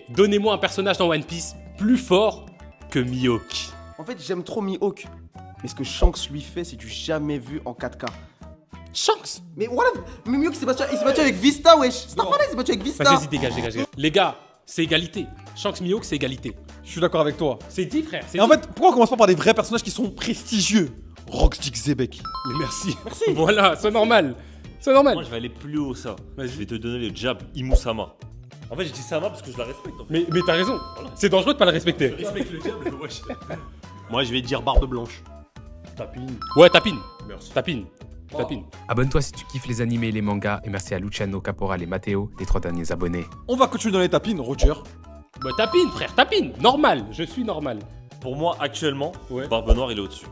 donnez-moi un personnage dans One Piece plus fort que Mihawk. En fait, j'aime trop Mihawk. Mais ce que Shanks lui fait, c'est du jamais vu en 4K. Shanks. Mais voilà, mais Mihawk il s'est battu avec Vista, wesh. C'est normal, il s'est battu avec Vista. Vas-y, dégage. Les gars, c'est égalité. Shanks Mihawk, c'est égalité. Je suis d'accord avec toi. C'est dit, frère. Et en fait, pourquoi on commence pas par des vrais personnages qui sont prestigieux? Rockstick Zebek. Mais merci. Voilà, c'est normal. C'est normal. Moi, je vais aller plus haut, ça. Vas-y. Je vais te donner le jab Imusama. En fait, je dis Sama parce que je la respecte. En fait. Mais t'as raison. C'est dangereux de pas le respecter. Je respecte le diable, wesh. Moi, je vais dire Barbe Blanche. Tapine. Ouais, tapine. Merci. Tapine. Abonne-toi si tu kiffes les animés et les mangas. Et merci à Luciano, Caporal et Matteo, les 3 derniers abonnés. On va continuer dans les tapines, Roger. Bah, tapine, frère, tapine. Normal. Je suis normal. Pour moi, actuellement, Ouais. Barbe Noire, il est au-dessus.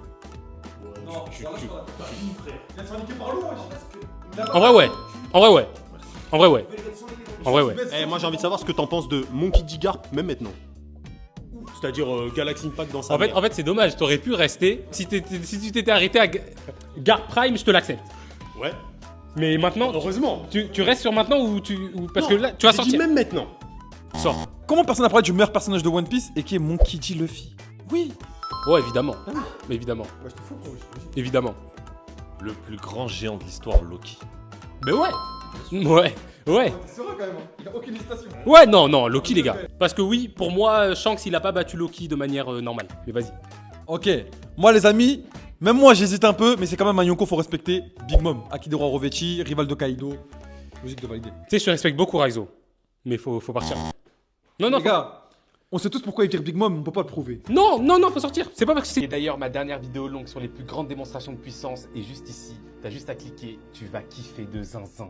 En vrai, ouais. Eh, moi, j'ai envie de savoir ce que t'en penses de Monkey D. Garp, même maintenant. C'est-à-dire Galaxy Impact dans sa En fait, c'est dommage. T'aurais pu rester. Si tu t'étais arrêté à Garp Prime, je te l'accepte. Ouais. Mais maintenant, Heureusement. tu restes sur maintenant ou parce que là, tu vas J'ai dit sortir. même maintenant. Sors. Comment personne n'a parlé du meilleur personnage de One Piece et qui est Monkey D. Luffy? Oui. Ouais, évidemment. Mais évidemment. Évidemment. Le plus grand géant de l'histoire, Loki. Mais ouais. Ouais. C'est vrai quand même, il a aucune hésitation. Ouais, non, Loki, les gars. Parce que oui, pour moi, Shanks, il a pas battu Loki de manière normale. Mais vas-y. Ok, moi les amis, même moi j'hésite un peu, mais c'est quand même un Yonko, faut respecter. Big Mom, Akidoro Orovechi, rival de Kaido. Logique de valider. Tu sais, je te respecte beaucoup, Raizo. Mais faut partir. Non, Les gars, on sait tous pourquoi il vire Big Mom, on peut pas le prouver. Non, faut sortir. C'est pas parce que c'est. Et d'ailleurs, ma dernière vidéo longue sur les plus grandes démonstrations de puissance est juste ici. T'as juste à cliquer, tu vas kiffer de zinzin.